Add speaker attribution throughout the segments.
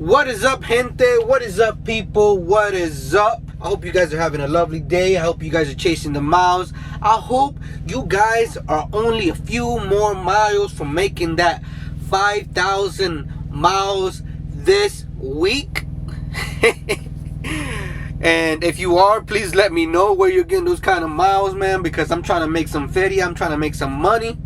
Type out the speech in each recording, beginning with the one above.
Speaker 1: What is up, gente? What is up, people? What is up? I hope you guys are having a lovely day. I hope you guys are chasing the miles. I hope you guys are only a few more miles from making that 5,000 miles this week. And if you are, please let me know where you're getting those kind of miles, man, because I'm trying to make some feria. I'm trying to make some money.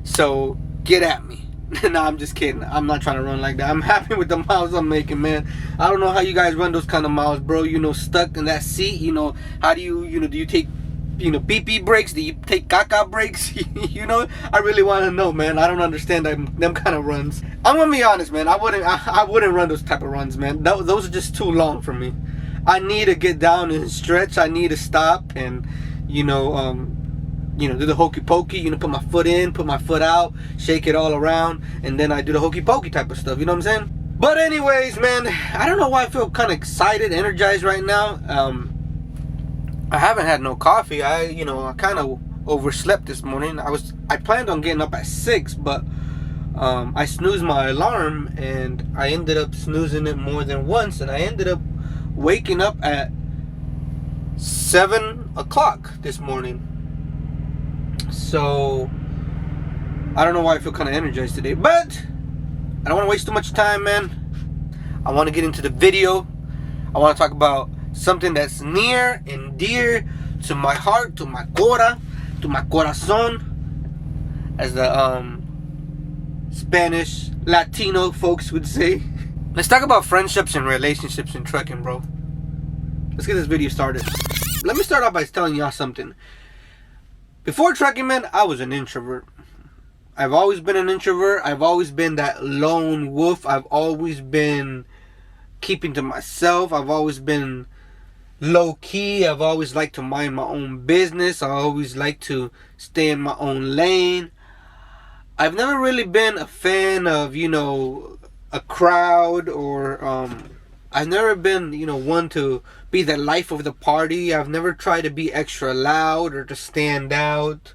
Speaker 1: So get at me. No, I'm just kidding. I'm not trying to run like that. I'm happy with the miles I'm making, man. I don't know how you guys run those kind of miles, bro. You know, stuck in that seat. You know, how do you do you take, pee-pee breaks? Do you take caca breaks? I really want to know, man. I don't understand them kind of runs. I'm gonna be honest, man. I wouldn't run those type of runs, man. Those are just too long for me. I need to get down and stretch. I need to stop and, do the hokey pokey, put my foot in, put my foot out, shake it all around, and then I do the hokey pokey type of stuff, you know what I'm saying? But anyways, man, I don't know why I feel kind of excited, energized right now. I haven't had no coffee. I kind of overslept this morning. I planned on getting up at 6, but I snoozed my alarm, and I ended up snoozing it more than once, and I ended up waking up at 7 o'clock this morning. So I don't know why I feel kind of energized today, but I don't want to waste too much time, man. I want to get into the video. I want to talk about something that's near and dear to my heart, to my cora, to my corazon, as the Spanish Latino folks would say. Let's talk about friendships and relationships in trucking, bro. Let's get this video started. Let me start off by telling y'all something. Before trucking, man, I was an introvert. I've always been an introvert. I've always been that lone wolf. I've always been keeping to myself. I've always been low key. I've always liked to mind my own business. I always like to stay in my own lane. I've never really been a fan of, a crowd, or I've never been, one to be the life of the party. I've never tried to be extra loud or to stand out.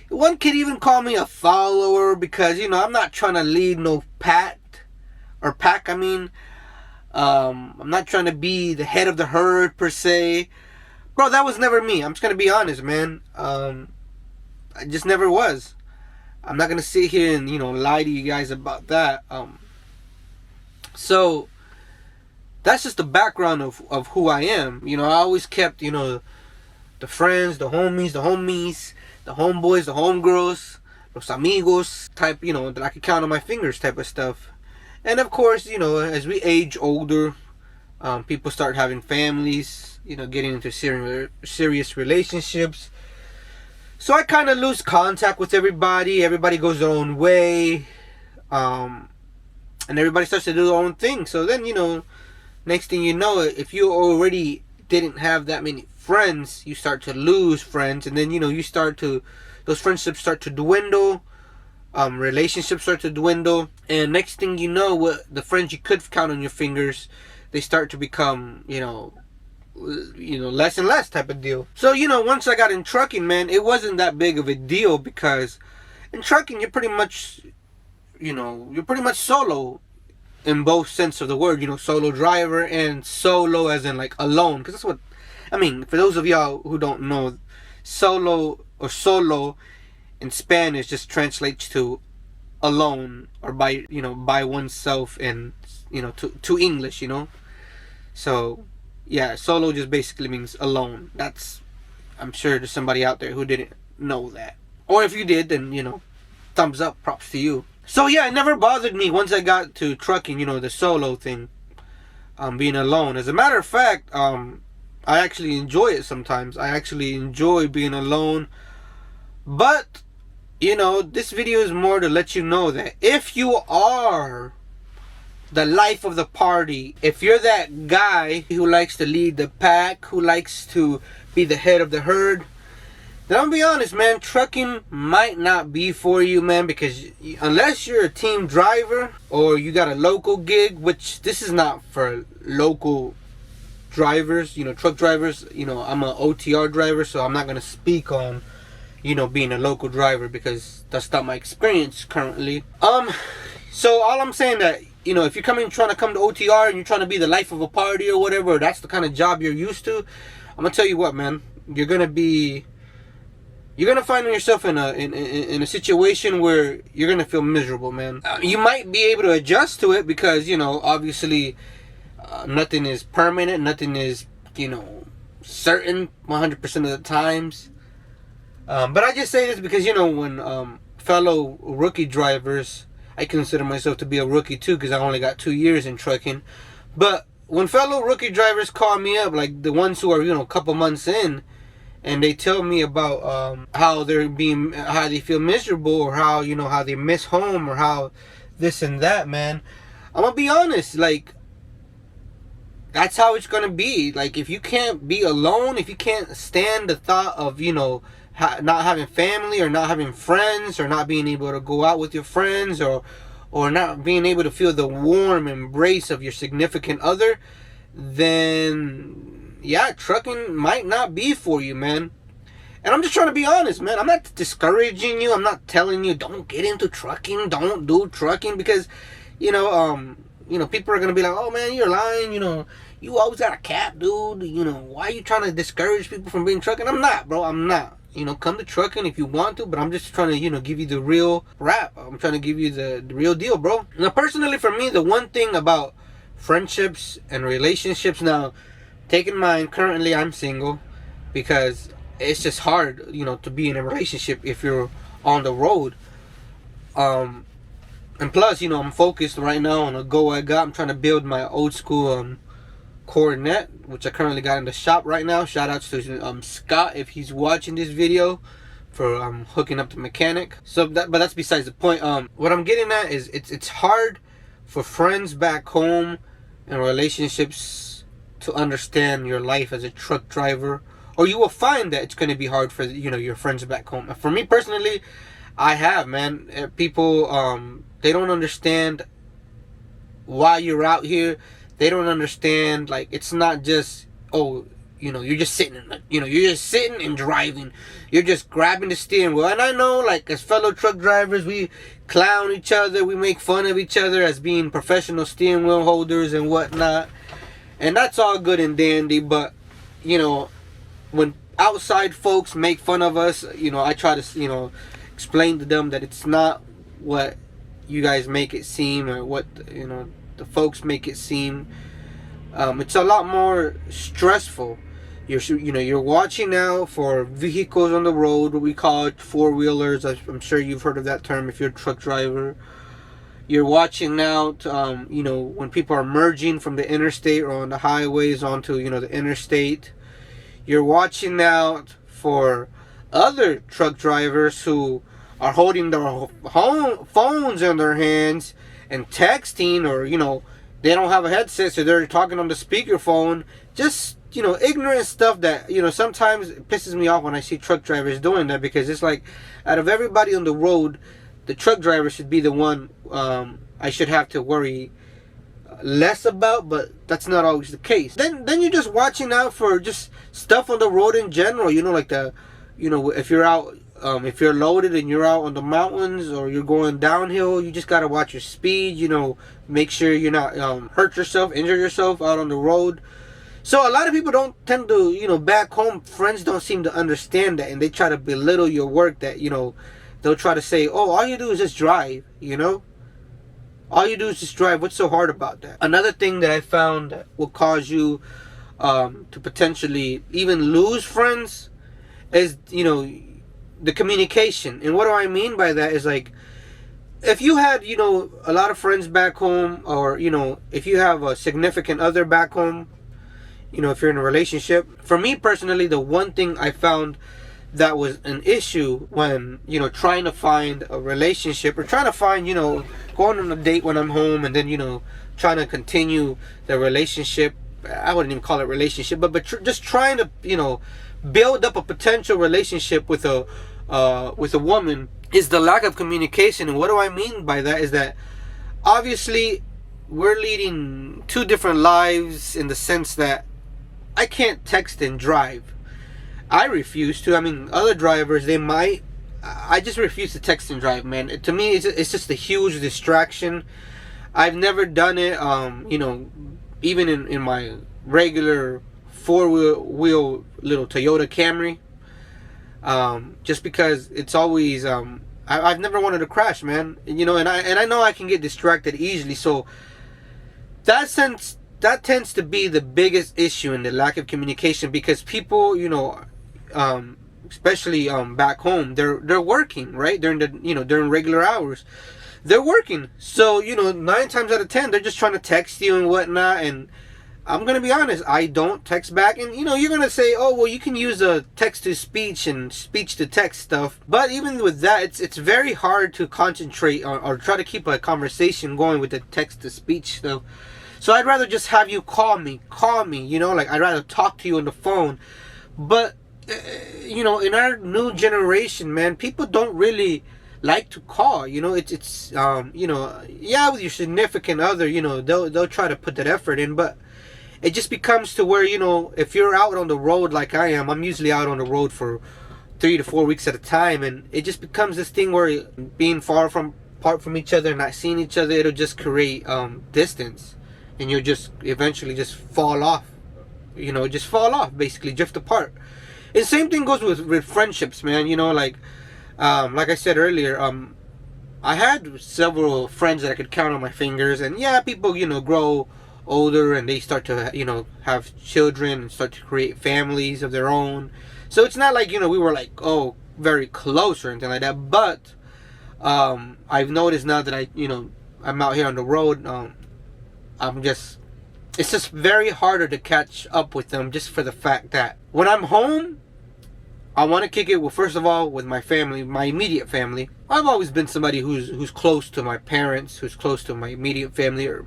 Speaker 1: One could even call me a follower because, I'm not trying to lead no pack. I'm not trying to be the head of the herd per se. Bro, that was never me. I'm just going to be honest, man. I just never was. I'm not going to sit here and, lie to you guys about that. So that's just the background of who I am. I always kept, the friends, the homies, the homeboys, the homegirls, los amigos type, that I could count on my fingers type of stuff. And of course, as we age older, people start having families, getting into serious relationships. So I kind of lose contact with everybody. Everybody goes their own way. And everybody starts to do their own thing. So then, next thing you know, if you already didn't have that many friends, you start to lose friends. And then, those friendships start to dwindle. Relationships start to dwindle. And next thing you know, the friends you could count on your fingers, they start to become, less and less type of deal. So, once I got in trucking, man, it wasn't that big of a deal because in trucking, you're pretty much solo in both sense of the word, solo driver and solo as in like alone. Because that's what, for those of y'all who don't know, solo or solo in Spanish just translates to alone or by oneself and, to English, So, yeah, solo just basically means alone. I'm sure there's somebody out there who didn't know that. Or if you did, then, thumbs up, props to you. So yeah, it never bothered me once I got to trucking, the solo thing, being alone. As a matter of fact, I actually enjoy it sometimes. I actually enjoy being alone. But, this video is more to let you know that if you are the life of the party, if you're that guy who likes to lead the pack, who likes to be the head of the herd, then I'll be honest, man, trucking might not be for you, man, because unless you're a team driver or you got a local gig, which this is not for local drivers, truck drivers. I'm an OTR driver, so I'm not going to speak on, being a local driver because that's not my experience currently. So all I'm saying that you know, if you're trying to come to OTR and you're trying to be the life of a party or whatever, that's the kind of job you're used to, I'm gonna tell you what, man, you're gonna find yourself in a situation where you're gonna feel miserable, man. You might be able to adjust to it because, you know, obviously nothing is permanent, nothing is, you know, certain 100% of the times. But I just say this because, you know, when fellow rookie drivers, I consider myself to be a rookie too because I only got 2 years in trucking. But when fellow rookie drivers call me up, like the ones who are, you know, a couple months in, and they tell me about how they feel miserable, or how, you know, how they miss home, or how this and that, man, I'm gonna be honest, like, that's how it's gonna be. Like, if you can't be alone, if you can't stand the thought of, you know, not having family, or not having friends, or not being able to go out with your friends, or not being able to feel the warm embrace of your significant other, then yeah, trucking might not be for you, man. And I'm just trying to be honest, man. I'm not discouraging you. I'm not telling you don't get into trucking, don't do trucking, because you know, people are gonna be like, oh man, you're lying, you know, you always got a cap, dude, you know, why are you trying to discourage people from being trucking? I'm not, bro. I'm not. You know, come to trucking if you want to, but I'm just trying to, you know, give you the real rap. I'm trying to give you the real deal, bro. Now, personally, for me, the one thing about friendships and relationships, now, take in mind, currently I'm single, because it's just hard, you know, to be in a relationship if you're on the road. And plus, you know, I'm focused right now on a goal I got. I'm trying to build my old school Coronet, which I currently got in the shop right now. Shout out to Scott if he's watching this video, for hooking up the mechanic. But that's besides the point. What I'm getting at is it's hard for friends back home and relationships to understand your life as a truck driver, or you will find that it's going to be hard for, you know, your friends back home. For me personally, I have, man, people they don't understand why you're out here. They don't understand, like, it's not just, oh, you know, you're just sitting, you're just sitting and driving. You're just grabbing the steering wheel. And I know, like, as fellow truck drivers, we clown each other. We make fun of each other as being professional steering wheel holders and whatnot. And that's all good and dandy. But, you know, when outside folks make fun of us, you know, I try to, you know, explain to them that it's not what you guys make it seem, or what, you know, the folks make it seem. It's a lot more stressful. You're watching out for vehicles on the road, what we call it, four-wheelers. I'm sure you've heard of that term if you're a truck driver. You're watching out, you know, when people are merging from the interstate or on the highways onto, you know, the interstate. You're watching out for other truck drivers who are holding their phones in their hands and texting, or, you know, they don't have a headset, so they're talking on the speakerphone. Just, you know, ignorant stuff that, you know, sometimes it pisses me off when I see truck drivers doing that, because it's like, out of everybody on the road, the truck driver should be the one I should have to worry less about, but that's not always the case. Then you're just watching out for just stuff on the road in general, you know, like you know, if you're out, if you're loaded and you're out on the mountains, or you're going downhill, you just gotta watch your speed, you know, make sure you're not hurt yourself, injure yourself out on the road. So a lot of people don't tend to, you know, back home, friends don't seem to understand that, and they try to belittle your work, that, you know, they'll try to say, oh, all you do is just drive, you know? All you do is just drive. What's so hard about that? Another thing that I found that will cause you to potentially even lose friends is, you know, the communication. And what do I mean by that is, like, if you had, you know, a lot of friends back home, or, you know, if you have a significant other back home, you know, if you're in a relationship. For me personally, the one thing I found that was an issue when, you know, trying to find a relationship, or trying to find, you know, going on a date when I'm home, and then, you know, trying to continue the relationship. I wouldn't even call it relationship, but just trying to, you know, build up a potential relationship with a woman, is the lack of communication. And what do I mean by that is that obviously we're leading two different lives, in the sense that I can't text and drive. I refuse to. I mean, other drivers, they might. I just refuse to text and drive, man. To me, it's just a huge distraction. I've never done it. Even in my regular four-wheel little Toyota Camry. Just because it's always I've never wanted to crash, man. And I know I can get distracted easily. So that tends to be the biggest issue in the lack of communication, because people, especially back home, they're working, right? During regular hours, they're working. So 9 times out of 10, they're just trying to text you and whatnot. And I'm gonna be honest, I don't text back. And you're gonna say, oh well, you can use a text to speech and speech to text stuff. But even with that, it's very hard to concentrate or try to keep a conversation going with the text to speech stuff. So I'd rather just have you call me, I'd rather talk to you on the phone. But in our new generation, man, people don't really like to call. It's yeah, with your significant other, they'll try to put that effort in. But it just becomes to where, if you're out on the road like I am, I'm usually out on the road for 3 to 4 weeks at a time, and it just becomes this thing where being apart from each other, not seeing each other, it'll just create distance, and you'll just eventually just fall off, basically drift apart. And same thing goes with friendships, man. Like I said earlier, I had several friends that I could count on my fingers, and yeah, people grow older and they start to have children and start to create families of their own. So it's not like we were like very close or anything like that. But I've noticed now that I'm out here on the road, it's just very harder to catch up with them, just for the fact that when I'm home, I want to kick it first of all with my family, my immediate family. I've always been somebody who's close to my parents, who's close to my immediate family, or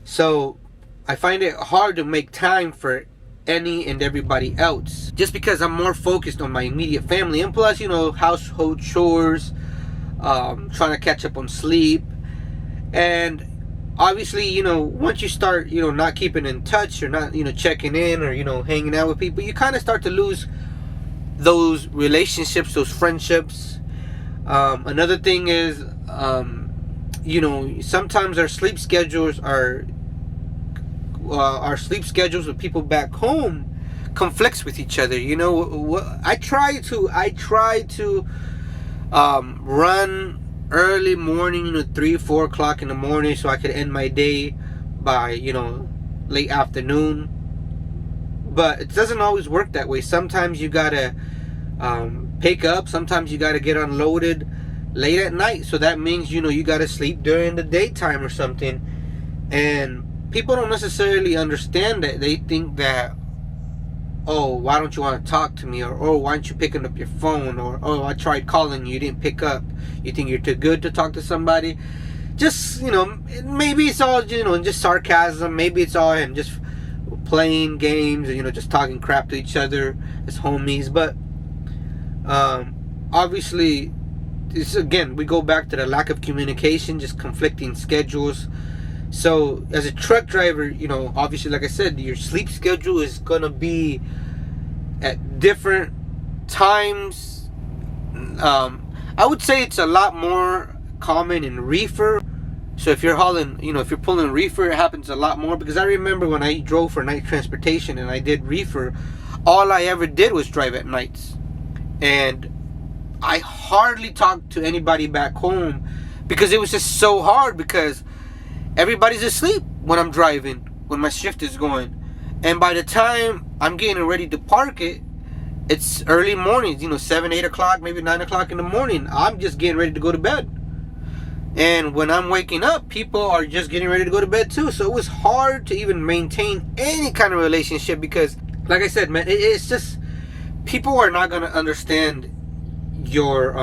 Speaker 1: so I find it hard to make time for any and everybody else, just because I'm more focused on my immediate family. And plus, household chores, trying to catch up on sleep. And obviously, once you start, not keeping in touch, or not, checking in, or, hanging out with people, you kind of start to lose those relationships, those friendships. Another thing is, sometimes our sleep schedules with people back home conflicts with each other. I try to run early morning, 3-4 o'clock in the morning, so I could end my day by late afternoon. But it doesn't always work that way. Sometimes you gotta pick up, sometimes you gotta get unloaded late at night, so that means you gotta sleep during the daytime or something. And people don't necessarily understand that. They think that, oh, why don't you want to talk to me, or oh, why aren't you picking up your phone, or oh, I tried calling you didn't pick up. You think you're too good to talk to somebody. Just maybe it's all just sarcasm, maybe it's all him just playing games, and just talking crap to each other as homies. But obviously, again, we go back to the lack of communication, just conflicting schedules. So as a truck driver, obviously, like I said, your sleep schedule is gonna be at different times. I would say it's a lot more common in reefer. So if you're hauling, if you're pulling reefer, it happens a lot more. Because I remember when I drove for night transportation and I did reefer, all I ever did was drive at nights. And I hardly talked to anybody back home, because it was just so hard, because everybody's asleep when I'm driving, when my shift is going. And by the time I'm getting ready to park it, it's early mornings, 7, 8 o'clock, maybe 9 o'clock in the morning. I'm just getting ready to go to bed. And when I'm waking up, people are just getting ready to go to bed too. So it was hard to even maintain any kind of relationship, because, like I said, man, it's just, people are not going to understand your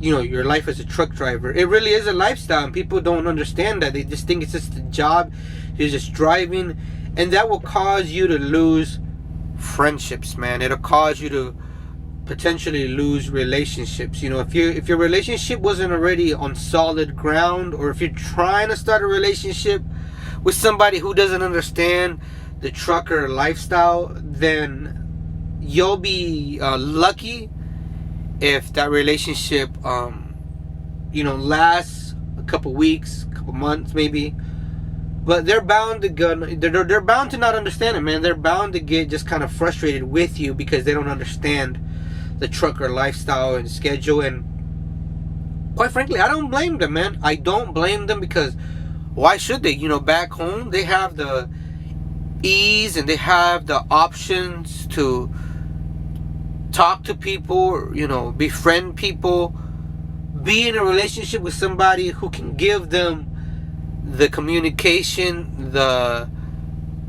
Speaker 1: your life as a truck driver. It really is a lifestyle, and people don't understand that. They just think it's just a job. You're just driving, and that will cause you to lose friendships, man. It'll cause you to potentially lose relationships. If your relationship wasn't already on solid ground, or if you're trying to start a relationship with somebody who doesn't understand the trucker lifestyle, then you'll be lucky if that relationship lasts couple weeks, a couple months maybe. But they're bound to go, they're bound to not understand it, man. They're bound to get just kind of frustrated with you because they don't understand the trucker lifestyle and schedule. And quite frankly, I don't blame them, man. I don't blame them, because why should they? You know, back home they have the ease and they have the options to talk to people, you know, befriend people, be in a relationship with somebody who can give them the communication, the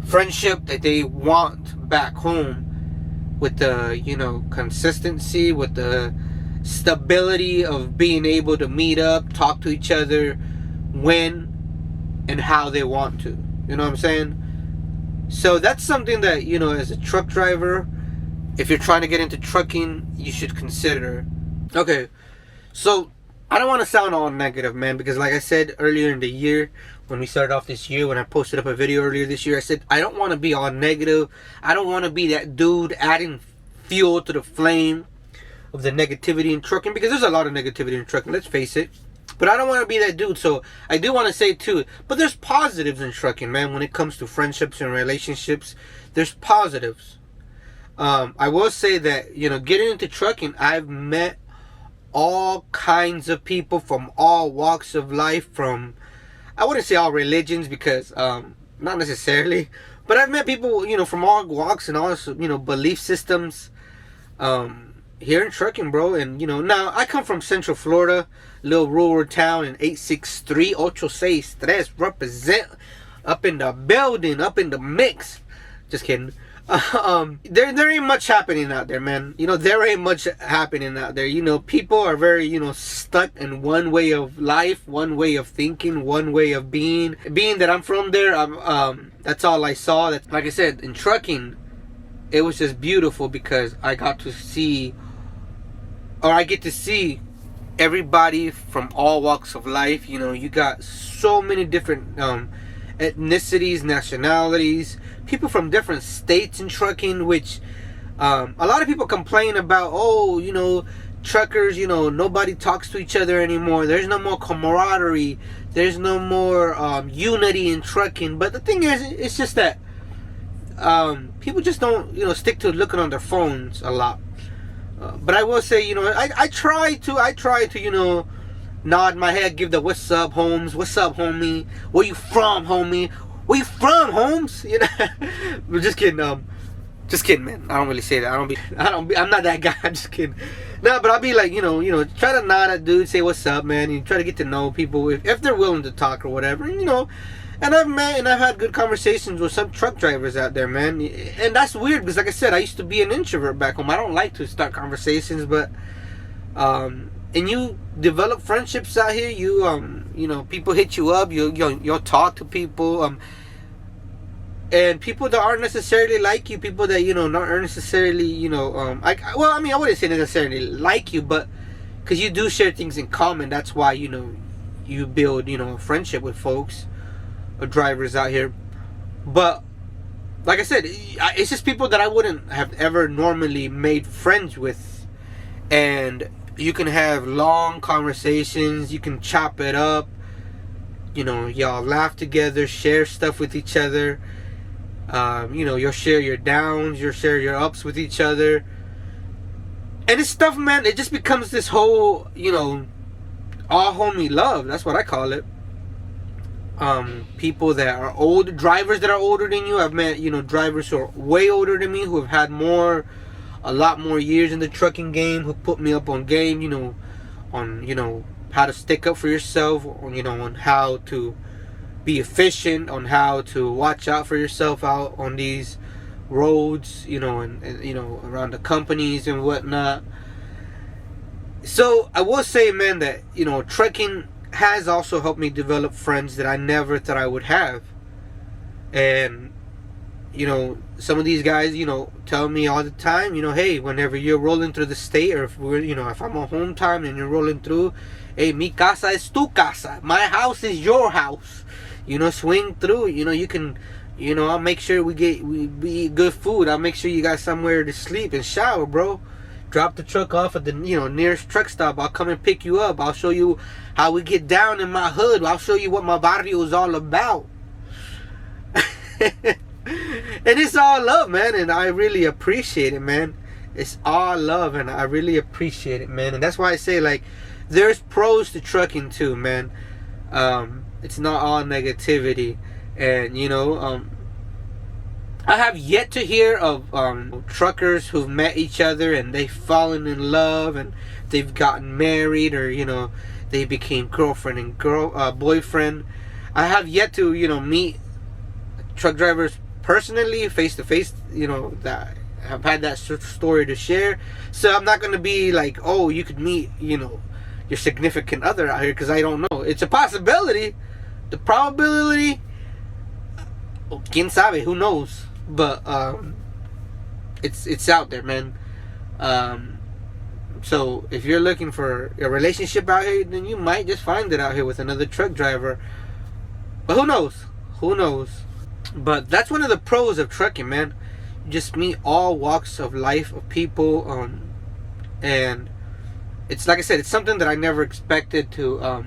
Speaker 1: friendship that they want back home, with the, you know, consistency, with the stability of being able to meet up, talk to each other when and how they want to. You know what I'm saying? So that's something that, you know, as a truck driver, if you're trying to get into trucking, you should consider. Okay, so I don't want to sound all negative, man, because like I said earlier in the year, when we started off this year, when I posted up a video earlier this year, I said I don't want to be all negative. I don't want to be that dude adding fuel to the flame of the negativity in trucking, because there's a lot of negativity in trucking, let's face it. But I don't want to be that dude. So I do want to say too, but there's positives in trucking, man. When it comes to friendships and relationships, there's positives. I will say that, you know, getting into trucking, I've met all kinds of people from all walks of life, from, I wouldn't say all religions, because not necessarily, but I've met people, you know, from all walks and all, you know, belief systems here in trucking, bro. And, you know, now I come from Central Florida, little rural town in 863 represent, up in the building, up in the mix. Just kidding. There ain't much happening out there, man. You know, there ain't much happening out there. You know, people are very, you know, stuck in one way of life, one way of thinking, one way of being. Being that I'm from there, that's all I saw. That, like I said, in trucking, it was just beautiful because I got to see, or I get to see, everybody from all walks of life. You know, you got so many different ethnicities, nationalities, people from different states in trucking, which a lot of people complain about. Oh, you know, truckers, you know, nobody talks to each other anymore. There's no more camaraderie. There's no more unity in trucking. But the thing is, it's just that people just don't, you know, stick to looking on their phones a lot. But I will say, you know, I try to, you know, nod my head, give the what's up, Holmes, what's up, homie, where you from, homie, where you from, Holmes, you know. I'm just kidding, man. I don't really say that. I'm not that guy. I'm just kidding. No, but I'll be like, you know, try to nod at dude, say what's up, man. You try to get to know people if they're willing to talk or whatever, you know. And I've met and I've had good conversations with some truck drivers out there, man. And that's weird because, like I said, I used to be an introvert back home. I don't like to start conversations, but and you develop friendships out here. You know, people hit you up. You'll talk to people. And people that aren't necessarily like you, people that, you know, not necessarily, you know, I wouldn't say necessarily like you, but because you do share things in common. That's why, you know, you build, you know, a friendship with folks or drivers out here. But like I said, it's just people that I wouldn't have ever normally made friends with. And you can have long conversations, you can chop it up, you know, y'all laugh together, share stuff with each other. You know, you'll share your downs, you'll share your ups with each other. And it's stuff, man, it just becomes this whole, you know, all homie love. That's what I call it. People that are old, drivers that are older than you. I've met, you know, drivers who are way older than me, who have had a lot more years in the trucking game, who put me up on game, you know, on, you know, how to stick up for yourself, on, you know, on how to be efficient, on how to watch out for yourself out on these roads, you know, and you know, around the companies and whatnot. So I will say, man, that, you know, trucking has also helped me develop friends that I never thought I would have. And, you know, some of these guys, you know, tell me all the time, you know, hey, whenever you're rolling through the state, or if we're, you know, if I'm on home time and you're rolling through, hey, mi casa es tu casa, my house is your house, you know, swing through, you know, you can, you know, I'll make sure we eat good food, I'll make sure you got somewhere to sleep and shower, bro. drop the truck off at the nearest truck stop. I'll come and pick you up. I'll show you how we get down in my hood. I'll show you what my barrio is all about. And it's all love, man, and I really appreciate it, man. It's all love, and I really appreciate it, man. And that's why I say, like, there's pros to trucking too, man. It's not all negativity. And I have yet to hear of truckers who've met each other and they've fallen in love and they've gotten married, or they became girlfriend and boyfriend. I have yet to meet truck drivers personally, face to face, that have had that story to share. So I'm not gonna be like, oh, you could meet your significant other out here, because I don't know. It's a possibility. The probability, quién sabe, who knows? But it's out there, man. So if you're looking for a relationship out here, then you might just find it out here with another truck driver. But who knows? Who knows? But that's one of the pros of trucking, man. You just meet all walks of life of people, and it's like I said, it's something that I never expected to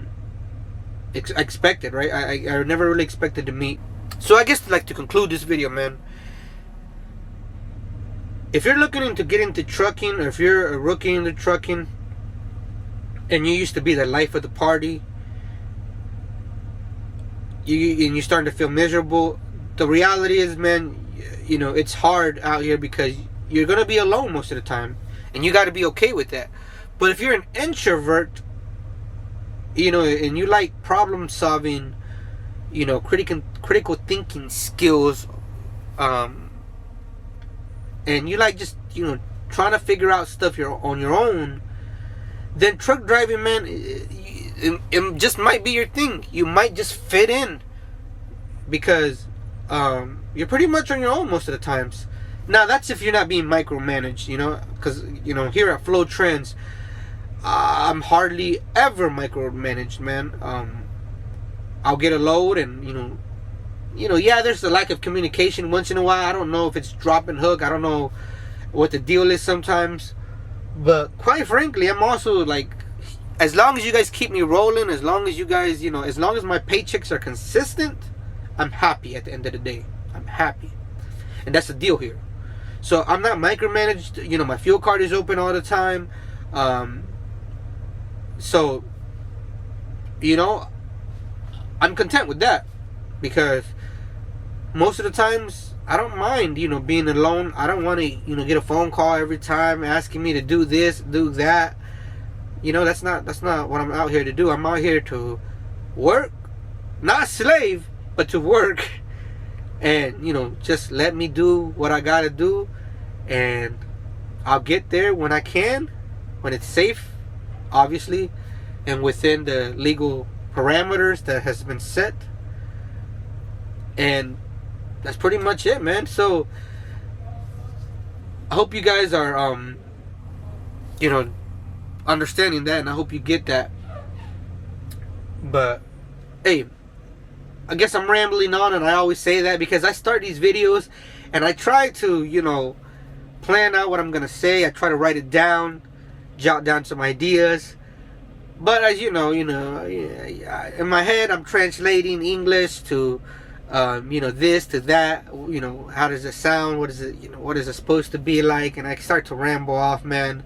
Speaker 1: expected, right? I never really expected to meet. So I guess, like, to conclude this video, man, if you're looking to get into trucking, or if you're a rookie into trucking and you used to be the life of the party, and you're starting to feel miserable, the reality is, man, it's hard out here because you're gonna be alone most of the time, and you got to be okay with that. But if you're an introvert, and you like problem solving, critical thinking skills, and you like just trying to figure out stuff on your own, then truck driving, man, it just might be your thing. You might just fit in because you're pretty much on your own most of the times. Now that's if you're not being micromanaged, because here at FlowTrans, I'm hardly ever micromanaged, man. I'll get a load, and yeah, there's a lack of communication once in a while. I don't know if it's drop and hook. I don't know what the deal is sometimes. But quite frankly, I'm also like, as long as you guys keep me rolling, as long as you guys, as long as my paychecks are consistent, I'm happy at the end of the day. I'm happy. And that's the deal here. So I'm not micromanaged. My fuel card is open all the time. So, I'm content with that, because most of the times I don't mind, being alone. I don't want to, get a phone call every time asking me to do this, do that. That's not what I'm out here to do. I'm out here to work, not slave, but to work. And, just let me do what I gotta do, and I'll get there when I can, when it's safe, obviously, and within the legal parameters that has been set. And that's pretty much it, man. So I hope you guys are understanding that, and I hope you get that. But hey, I guess I'm rambling on, and I always say that because I start these videos and I try to plan out what I'm gonna say. I try to write it down, jot down some ideas. But as in my head, I'm translating English to, this to that. How does it sound? What is it? What is it supposed to be like? And I start to ramble off, man.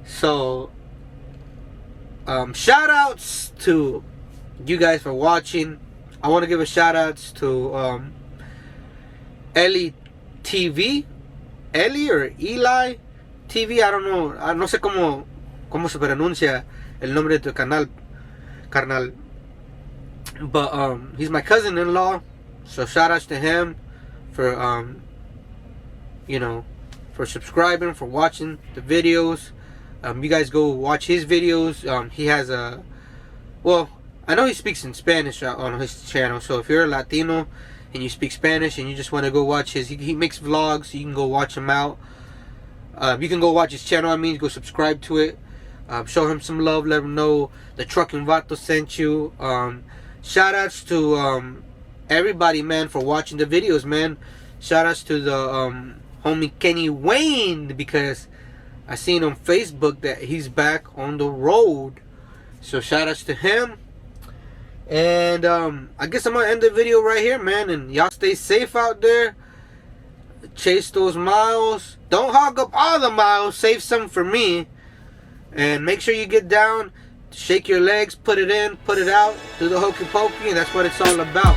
Speaker 1: So, shout outs to you guys for watching. I want to give a shout outs to Eli TV, Eli or Eli TV. I don't know. No sé cómo se pronuncia el nombre de tu canal, carnal. But he's my cousin-in-law, so shout outs to him for for subscribing, for watching the videos. You guys go watch his videos. He has I know he speaks in Spanish on his channel, so if you're a Latino and you speak Spanish and you just want to go watch he makes vlogs, so you can go watch him out. You can go watch his channel. Go subscribe to it. Show him some love. Let him know the Trucking Vato sent you. Shout outs to everybody, man, for watching the videos, man. Shout outs to the homie Kenny Wayne, because I seen on Facebook that he's back on the road. So shout outs to him. And I guess I'm gonna end the video right here, man. And y'all stay safe out there. Chase those miles. Don't hog up all the miles. Save some for me. And make sure you get down, shake your legs, put it in, put it out, do the hokey pokey, and that's what it's all about.